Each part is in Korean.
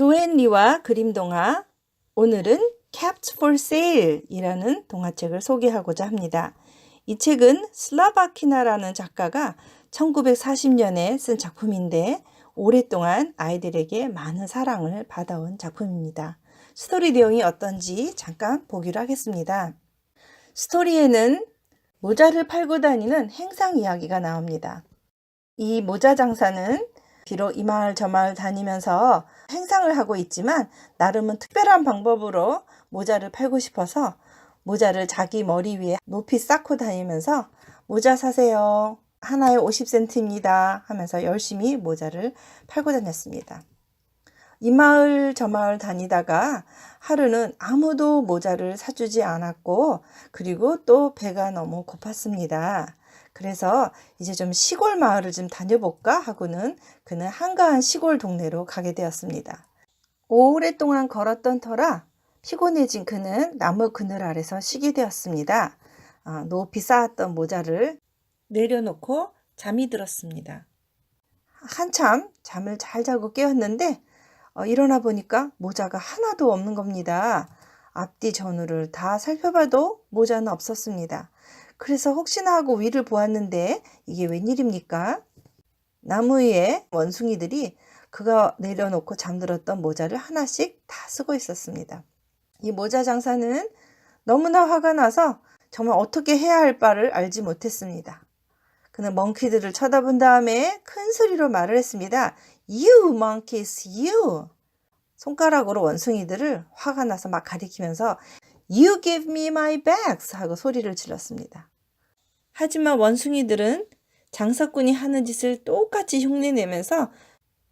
조앤리와 그림동화, 오늘은 Kept for Sale 이라는 동화책을 소개하고자 합니다. 이 책은 슬라바키나라는 작가가 1940년에 쓴 작품인데 오랫동안 아이들에게 많은 사랑을 받아온 작품입니다. 스토리 내용이 어떤지 잠깐 보기로 하겠습니다. 스토리에는 모자를 팔고 다니는 행상 이야기가 나옵니다. 이 모자 장사는 비록 이 마을 저 마을 다니면서 행상을 하고 있지만 나름은 특별한 방법으로 모자를 팔고 싶어서 모자를 자기 머리 위에 높이 쌓고 다니면서 모자 사세요. 하나에 50센트입니다. 하면서 열심히 모자를 팔고 다녔습니다. 이 마을 저 마을 다니다가 하루는 아무도 모자를 사주지 않았고 그리고 또 배가 너무 고팠습니다. 그래서 이제 좀 시골 마을을 좀 다녀볼까 하고는 그는 한가한 시골 동네로 가게 되었습니다. 오랫동안 걸었던 터라 피곤해진 그는 나무 그늘 아래서 쉬게 되었습니다. 높이 쌓았던 모자를 내려놓고 잠이 들었습니다. 한참 잠을 잘 자고 깨었는데 일어나 보니까 모자가 하나도 없는 겁니다. 앞뒤 전후를 다 살펴봐도 모자는 없었습니다. 그래서 혹시나 하고 위를 보았는데 이게 웬일입니까? 나무 위에 원숭이들이 그가 내려놓고 잠들었던 모자를 하나씩 다 쓰고 있었습니다. 이 모자 장사는 너무나 화가 나서 정말 어떻게 해야 할 바를 알지 못했습니다. 그는 멍키들을 쳐다본 다음에 큰 소리로 말을 했습니다. You monkeys, you! 손가락으로 원숭이들을 화가 나서 막 가리키면서 You give me my bags! 하고 소리를 질렀습니다. 하지만 원숭이들은 장사꾼이 하는 짓을 똑같이 흉내내면서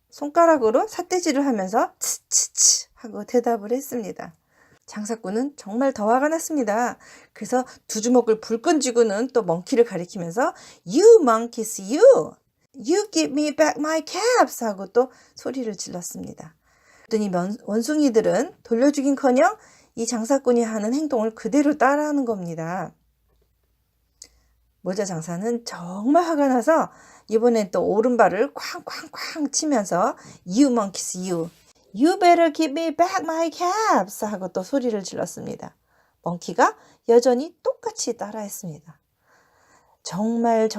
손가락으로 삿대질을 하면서 치치치 하고 대답을 했습니다. 장사꾼은 정말 더 화가 났습니다. 그래서 두 주먹을 불끈 쥐고는 또 멍키를 가리키면서 You monkeys, you! You give me back my caps! 하고 또 소리를 질렀습니다. 그랬더니 원숭이들은 돌려주긴커녕 이 장사꾼이 하는 행동을 그대로 따라하는 겁니다. 모자 장사는 정말 화가 나서 이번엔 또 오른발을 쾅쾅쾅 치면서 You monkeys, you! You better give me back my caps! 하고 또 소리를 질렀습니다. 멍키가 여전히 똑같이 따라했습니다. 정말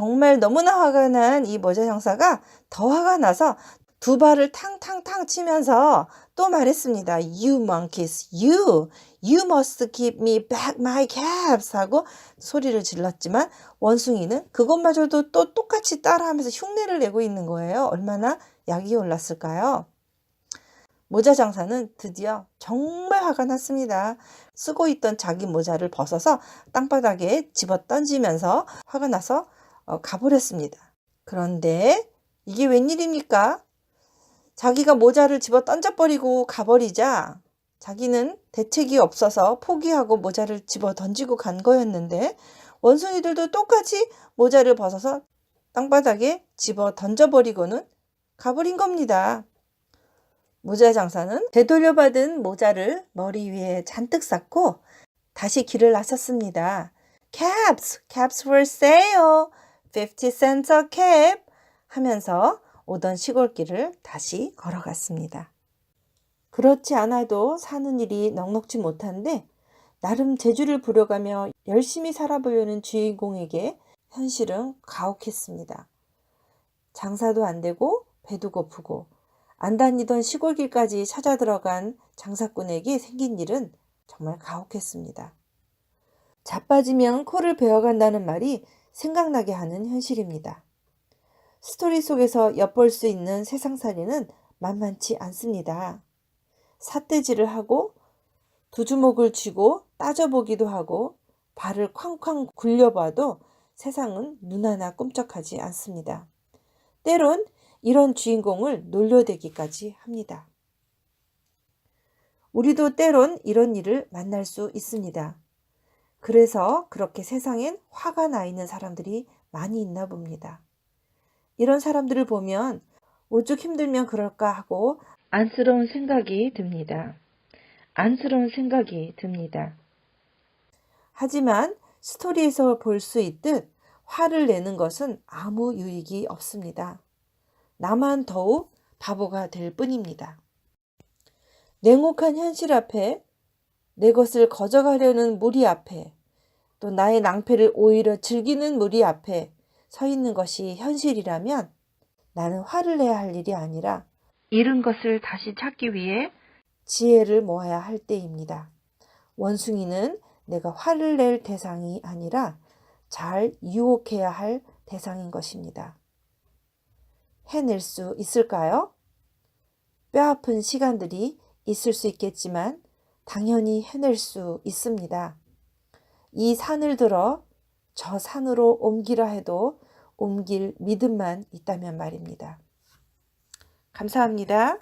너무나 화가 난 이 모자 장사가 더 화가 나서 두 발을 탕탕탕 치면서 또 말했습니다. You monkeys, you! You must give me back my caps! 하고 소리를 질렀지만 원숭이는 그것마저도 또 똑같이 따라하면서 흉내를 내고 있는 거예요. 얼마나 약이 올랐을까요? 모자 장사는 드디어 정말 화가 났습니다. 쓰고 있던 자기 모자를 벗어서 땅바닥에 집어 던지면서 화가 나서 가버렸습니다. 그런데 이게 웬일입니까? 자기가 모자를 집어 던져버리고 가버리자 자기는 대책이 없어서 포기하고 모자를 집어 던지고 간 거였는데 원숭이들도 똑같이 모자를 벗어서 땅바닥에 집어 던져버리고는 가버린 겁니다. 모자 장사는 되돌려받은 모자를 머리 위에 잔뜩 쌓고 다시 길을 나섰습니다. Caps, caps for sale, 50 cents a cap 하면서 오던 시골길을 다시 걸어갔습니다. 그렇지 않아도 사는 일이 넉넉지 못한데 나름 재주를 부려가며 열심히 살아보려는 주인공에게 현실은 가혹했습니다. 장사도 안 되고 배도 고프고 안 다니던 시골길까지 찾아 들어간 장사꾼에게 생긴 일은 정말 가혹했습니다. 자빠지면 코를 베어간다는 말이 생각나게 하는 현실입니다. 스토리 속에서 엿볼 수 있는 세상살이는 만만치 않습니다. 삿대질을 하고 두 주먹을 쥐고 따져보기도 하고 발을 쾅쾅 굴려봐도 세상은 눈 하나 꼼짝하지 않습니다. 때론 이런 주인공을 놀려대기까지 합니다. 우리도 때론 이런 일을 만날 수 있습니다. 그래서 그렇게 세상엔 화가 나 있는 사람들이 많이 있나 봅니다. 이런 사람들을 보면 오죽 힘들면 그럴까 하고 안쓰러운 생각이 듭니다. 하지만 스토리에서 볼 수 있듯 화를 내는 것은 아무 유익이 없습니다. 나만 더욱 바보가 될 뿐입니다. 냉혹한 현실 앞에, 내 것을 거저가려는 무리 앞에, 또 나의 낭패를 오히려 즐기는 무리 앞에 서 있는 것이 현실이라면 나는 화를 내야 할 일이 아니라 잃은 것을 다시 찾기 위해 지혜를 모아야 할 때입니다. 원숭이는 내가 화를 낼 대상이 아니라 잘 유혹해야 할 대상인 것입니다. 해낼 수 있을까요? 뼈아픈 시간들이 있을 수 있겠지만 당연히 해낼 수 있습니다. 이 산을 들어 저 산으로 옮기라 해도 옮길 믿음만 있다면 말입니다. 감사합니다.